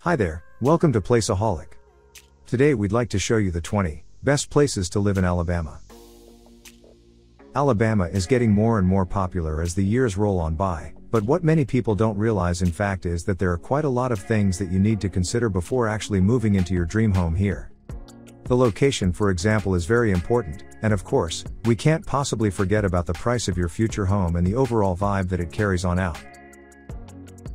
Hi there, welcome to Placeaholic. Today we'd like to show you the 20 best places to live in Alabama. Alabama is getting more and more popular as the years roll on by, but what many people don't realize in fact is that there are quite a lot of things that you need to consider before actually moving into your dream home here. The location, for example, is very important, and of course, we can't possibly forget about the price of your future home and the overall vibe that it carries on out.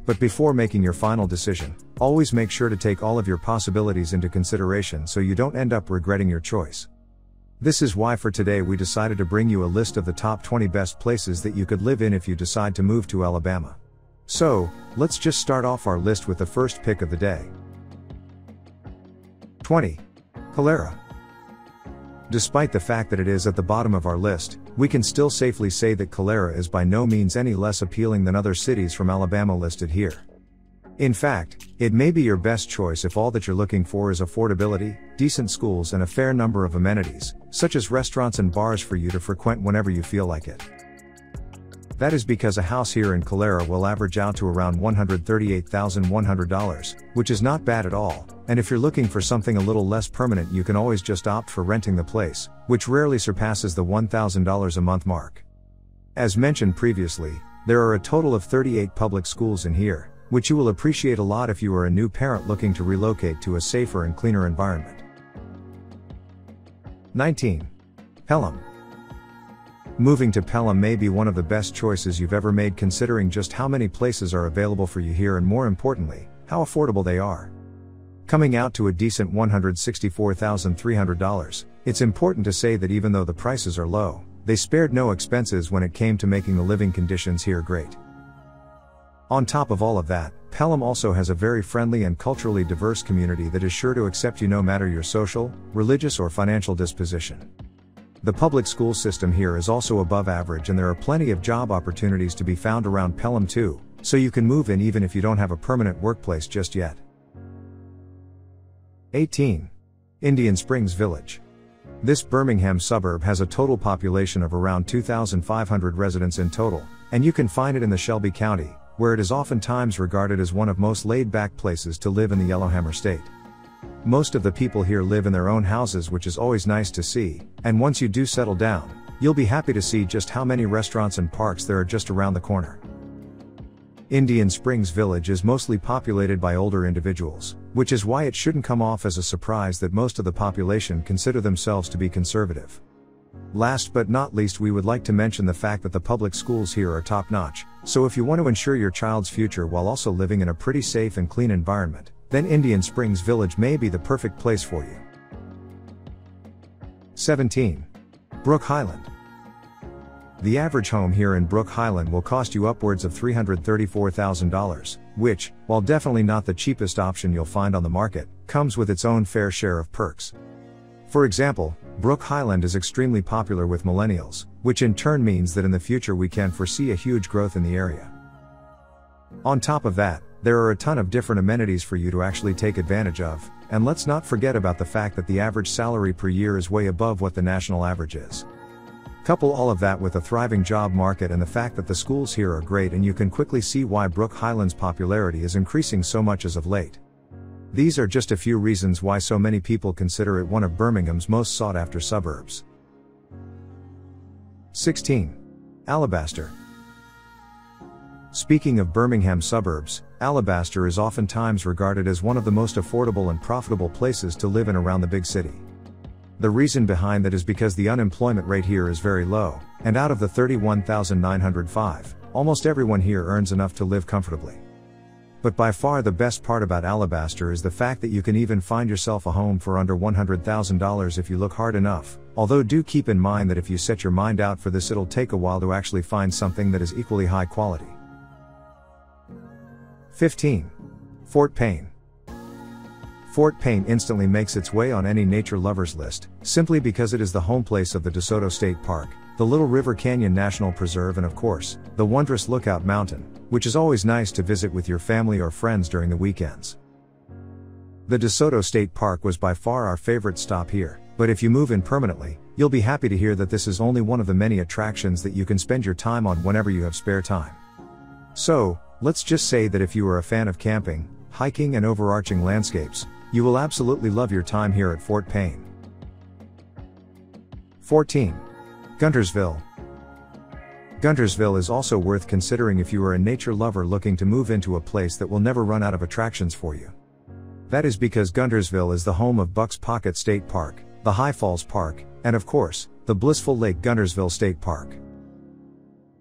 But before making your final decision, always make sure to take all of your possibilities into consideration so you don't end up regretting your choice. This is why for today we decided to bring you a list of the top 20 best places that you could live in if you decide to move to Alabama. So, let's just start off our list with the first pick of the day. 20. Calera. Despite the fact that it is at the bottom of our list, we can still safely say that Calera is by no means any less appealing than other cities from Alabama listed here. In fact, it may be your best choice if all that you're looking for is affordability, decent schools and a fair number of amenities, such as restaurants and bars for you to frequent whenever you feel like it. That is because a house here in Calera will average out to around $138,100, which is not bad at all, and if you're looking for something a little less permanent you can always just opt for renting the place, which rarely surpasses the $1,000 a month mark. As mentioned previously, there are a total of 38 public schools in here, which you will appreciate a lot if you are a new parent looking to relocate to a safer and cleaner environment. 19. Pelham. Moving to Pelam may be one of the best choices you've ever made considering just how many places are available for you here and more importantly, how affordable they are. Coming out to a decent $164,300, it's important to say that even though the prices are low, they spared no expenses when it came to making the living conditions here great. On top of all of that, Pelham also has a very friendly and culturally diverse community that is sure to accept you no matter your social, religious or financial disposition. The public school system here is also above average and there are plenty of job opportunities to be found around Pelham too, so you can move in even if you don't have a permanent workplace just yet. 18. Indian Springs Village. This Birmingham suburb has a total population of around 2,500 residents in total, and you can find it in the Shelby County, where it is oftentimes regarded as one of most laid-back places to live in the Yellowhammer State. Most of the people here live in their own houses, which is always nice to see, and once you do settle down, you'll be happy to see just how many restaurants and parks there are just around the corner. Indian Springs Village is mostly populated by older individuals, which is why it shouldn't come off as a surprise that most of the population consider themselves to be conservative. Last but not least, we would like to mention the fact that the public schools here are top-notch, so if you want to ensure your child's future while also living in a pretty safe and clean environment, then Indian Springs Village may be the perfect place for you. 17. Brook Highland. The average home here in Brook Highland will cost you upwards of $334,000, which, while definitely not the cheapest option you'll find on the market, comes with its own fair share of perks. For example, Brook Highland is extremely popular with millennials, which in turn means that in the future we can foresee a huge growth in the area. On top of that, there are a ton of different amenities for you to actually take advantage of, and let's not forget about the fact that the average salary per year is way above what the national average is. Couple all of that with a thriving job market and the fact that the schools here are great, and you can quickly see why Brook Highland's popularity is increasing so much as of late. These are just a few reasons why so many people consider it one of Birmingham's most sought-after suburbs. 16. Alabaster. Speaking of Birmingham suburbs, Alabaster is oftentimes regarded as one of the most affordable and profitable places to live in around the big city. The reason behind that is because the unemployment rate here is very low, and out of the 31,905, almost everyone here earns enough to live comfortably. But by far the best part about Alabaster is the fact that you can even find yourself a home for under $100,000 if you look hard enough, although do keep in mind that if you set your mind out for this it'll take a while to actually find something that is equally high quality. 15. Fort Payne. Fort Payne instantly makes its way on any nature lover's list, simply because it is the home place of the DeSoto State Park, the Little River Canyon National Preserve and of course, the wondrous Lookout Mountain, which is always nice to visit with your family or friends during the weekends. The DeSoto State Park was by far our favorite stop here, but if you move in permanently, you'll be happy to hear that this is only one of the many attractions that you can spend your time on whenever you have spare time. So, let's just say that if you are a fan of camping, hiking and overarching landscapes, you will absolutely love your time here at Fort Payne. 14. Guntersville. Guntersville is also worth considering if you are a nature lover looking to move into a place that will never run out of attractions for you. That is because Guntersville is the home of Bucks Pocket State Park, the High Falls Park, and of course, the blissful Lake Guntersville State Park.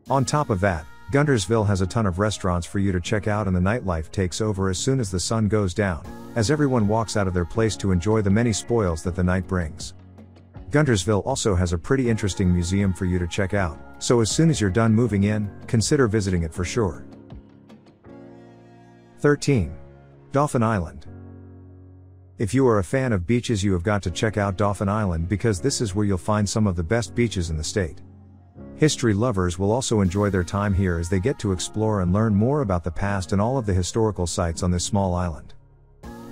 On top of that, Guntersville has a ton of restaurants for you to check out, and the nightlife takes over as soon as the sun goes down, as everyone walks out of their place to enjoy the many spoils that the night brings. Guntersville also has a pretty interesting museum for you to check out, so as soon as you're done moving in, consider visiting it for sure. 13. Dauphin Island. If you are a fan of beaches, you have got to check out Dauphin Island because this is where you'll find some of the best beaches in the state. History lovers will also enjoy their time here as they get to explore and learn more about the past and all of the historical sites on this small island.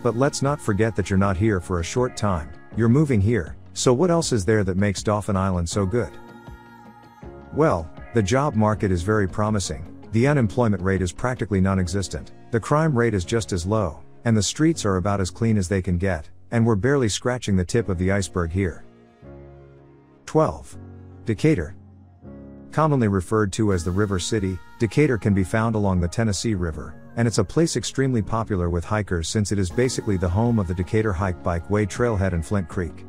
But let's not forget that you're not here for a short time, you're moving here, so what else is there that makes Dauphin Island so good? Well, the job market is very promising, the unemployment rate is practically non-existent, the crime rate is just as low, and the streets are about as clean as they can get, and we're barely scratching the tip of the iceberg here. 12. Decatur. Commonly referred to as the River City, Decatur can be found along the Tennessee River, and it's a place extremely popular with hikers since it is basically the home of the Decatur Hike Bike Way Trailhead and Flint Creek.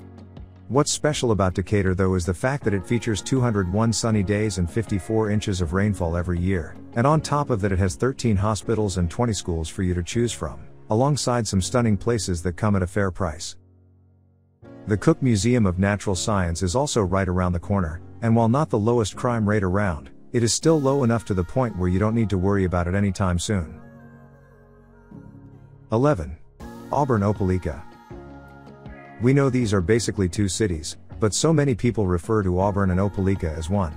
What's special about Decatur though is the fact that it features 201 sunny days and 54 inches of rainfall every year, and on top of that it has 13 hospitals and 20 schools for you to choose from, alongside some stunning places that come at a fair price. The Cook Museum of Natural Science is also right around the corner, and while not the lowest crime rate around, it is still low enough to the point where you don't need to worry about it anytime soon. 11. Auburn Opelika. We know these are basically two cities, but so many people refer to Auburn and Opelika as one.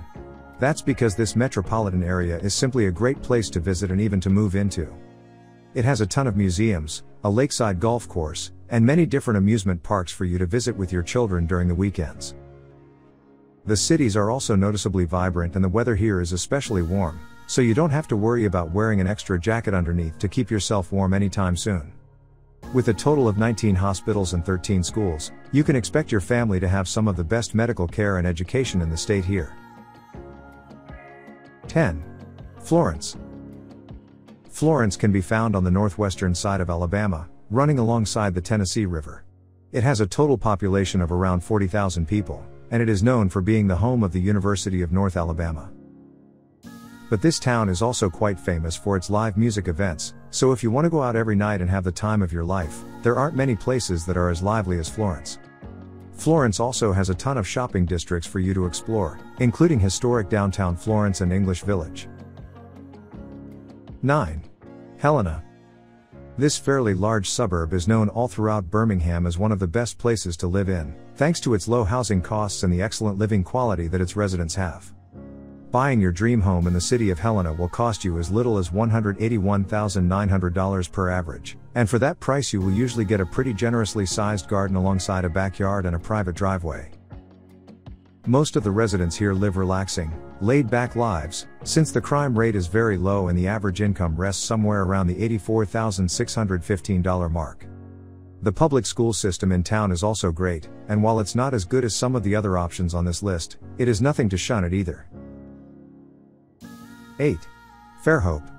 That's because this metropolitan area is simply a great place to visit and even to move into. It has a ton of museums, a lakeside golf course, and many different amusement parks for you to visit with your children during the weekends. The cities are also noticeably vibrant and the weather here is especially warm, so you don't have to worry about wearing an extra jacket underneath to keep yourself warm anytime soon. With a total of 19 hospitals and 13 schools, you can expect your family to have some of the best medical care and education in the state here. 10. Florence. Florence can be found on the northwestern side of Alabama, running alongside the Tennessee River. It has a total population of around 40,000 people, and it is known for being the home of the University of North Alabama. But this town is also quite famous for its live music events, so if you want to go out every night and have the time of your life, there aren't many places that are as lively as Florence. Florence also has a ton of shopping districts for you to explore, including historic downtown Florence and English Village. 9. Helena. This fairly large suburb is known all throughout Birmingham as one of the best places to live in, thanks to its low housing costs and the excellent living quality that its residents have. Buying your dream home in the city of Helena will cost you as little as $181,900 per average, and for that price you will usually get a pretty generously sized garden alongside a backyard and a private driveway. Most of the residents here live relaxing, laid-back lives, since the crime rate is very low and the average income rests somewhere around the $84,615 mark. The public school system in town is also great, and while it's not as good as some of the other options on this list, it is nothing to shun it either. 8. Fairhope.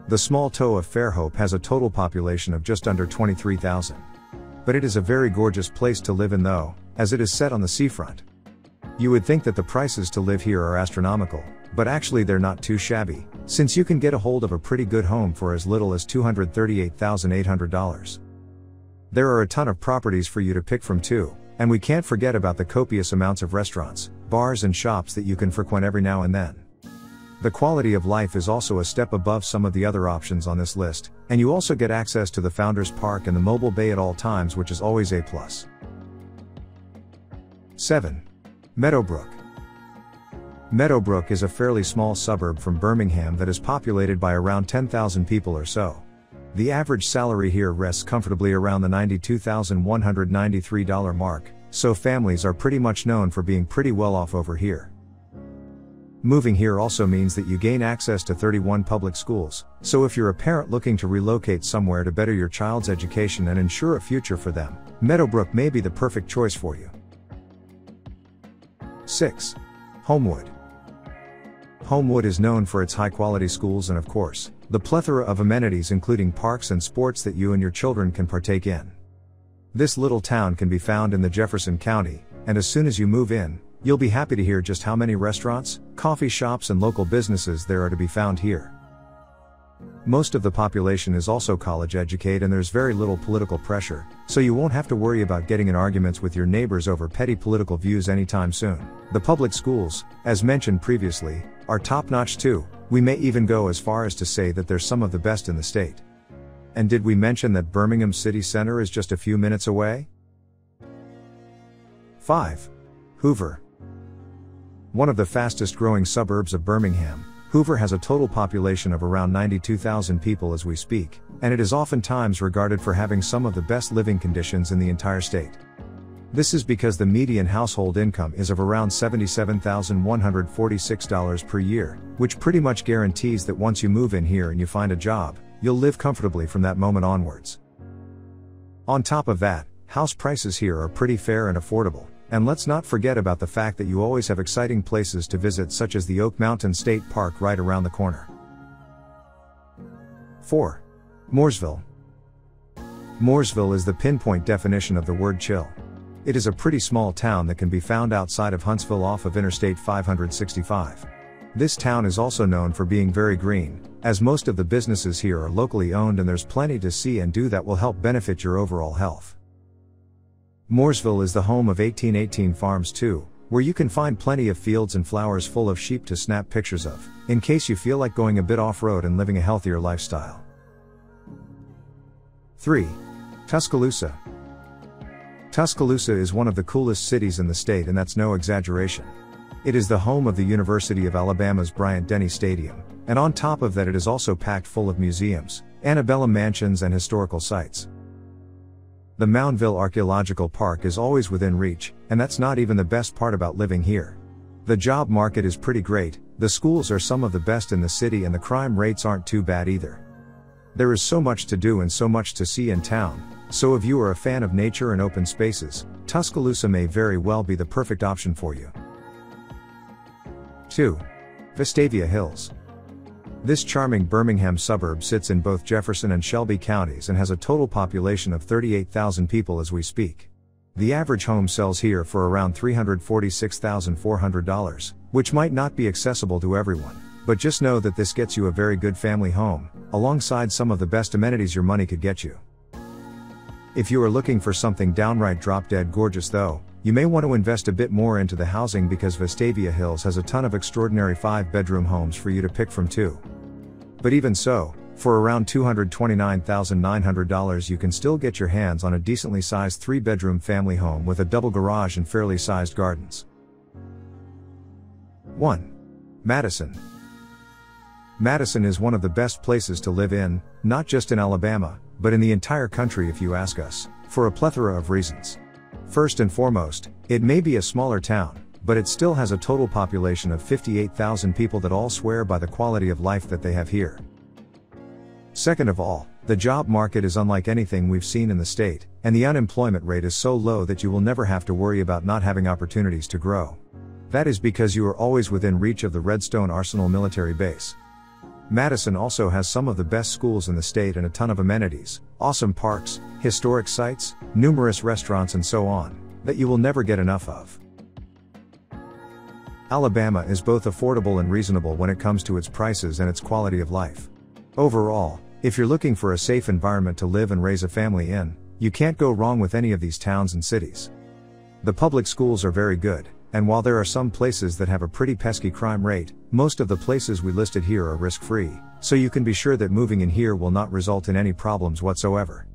The small toe of Fairhope has a total population of just under 23,000. But it is a very gorgeous place to live in though, as it is set on the seafront. You would think that the prices to live here are astronomical, but actually they're not too shabby, since you can get a hold of a pretty good home for as little as $238,800. There are a ton of properties for you to pick from too, and we can't forget about the copious amounts of restaurants, bars and shops that you can frequent every now and then. The quality of life is also a step above some of the other options on this list, and you also get access to the Founders Park and the Mobile Bay at all times, which is always a plus. 7. Meadowbrook. Meadowbrook is a fairly small suburb from Birmingham that is populated by around 10,000 people or so. The average salary here rests comfortably around the $92,193 mark, so families are pretty much known for being pretty well off over here. Moving here also means that you gain access to 31 public schools, so if you're a parent looking to relocate somewhere to better your child's education and ensure a future for them, Meadowbrook may be the perfect choice for you. 6. Homewood. Homewood is known for its high-quality schools and, of course, the plethora of amenities including parks and sports that you and your children can partake in. This little town can be found in the Jefferson County, and as soon as you move in, you'll be happy to hear just how many restaurants, coffee shops and local businesses there are to be found here. Most of the population is also college educated and there's very little political pressure, so you won't have to worry about getting in arguments with your neighbors over petty political views anytime soon. The public schools, as mentioned previously, are top-notch too. We may even go as far as to say that they're some of the best in the state. And did we mention that Birmingham City Center is just a few minutes away? 5. Hoover. One of the fastest growing suburbs of Birmingham, Hoover has a total population of around 92,000 people as we speak, and it is oftentimes regarded for having some of the best living conditions in the entire state. This is because the median household income is of around $77,146 per year, which pretty much guarantees that once you move in here and you find a job, you'll live comfortably from that moment onwards. On top of that, house prices here are pretty fair and affordable. And let's not forget about the fact that you always have exciting places to visit such as the Oak Mountain State Park right around the corner. 4. Mooresville. Mooresville is the pinpoint definition of the word chill. It is a pretty small town that can be found outside of Huntsville off of Interstate 565. This town is also known for being very green, as most of the businesses here are locally owned and there's plenty to see and do that will help benefit your overall health. Mooresville is the home of 1818 Farms too, where you can find plenty of fields and flowers full of sheep to snap pictures of, in case you feel like going a bit off-road and living a healthier lifestyle. 3. Tuscaloosa. Tuscaloosa is one of the coolest cities in the state and that's no exaggeration. It is the home of the University of Alabama's Bryant-Denny Stadium, and on top of that it is also packed full of museums, antebellum mansions and historical sites. The Moundville Archaeological Park is always within reach, and that's not even the best part about living here. The job market is pretty great, the schools are some of the best in the city and the crime rates aren't too bad either. There is so much to do and so much to see in town, so if you are a fan of nature and open spaces, Tuscaloosa may very well be the perfect option for you. 2. Vistavia Hills. This charming Birmingham suburb sits in both Jefferson and Shelby counties and has a total population of 38,000 people as we speak. The average home sells here for around $346,400, which might not be accessible to everyone, but just know that this gets you a very good family home, alongside some of the best amenities your money could get you. If you are looking for something downright drop-dead gorgeous though, you may want to invest a bit more into the housing because Vestavia Hills has a ton of extraordinary 5-bedroom homes for you to pick from too. But even so, for around $229,900 you can still get your hands on a decently sized 3-bedroom family home with a double garage and fairly sized gardens. 1. Madison. Madison is one of the best places to live in, not just in Alabama, but in the entire country if you ask us, for a plethora of reasons. First and foremost, it may be a smaller town, but it still has a total population of 58,000 people that all swear by the quality of life that they have here. Second of all, the job market is unlike anything we've seen in the state, and the unemployment rate is so low that you will never have to worry about not having opportunities to grow. That is because you are always within reach of the Redstone Arsenal military base. Madison also has some of the best schools in the state and a ton of amenities, awesome parks, historic sites, numerous restaurants and so on, that you will never get enough of. Alabama is both affordable and reasonable when it comes to its prices and its quality of life. Overall, if you're looking for a safe environment to live and raise a family in, you can't go wrong with any of these towns and cities. The public schools are very good, and while there are some places that have a pretty pesky crime rate, most of the places we listed here are risk-free, so you can be sure that moving in here will not result in any problems whatsoever.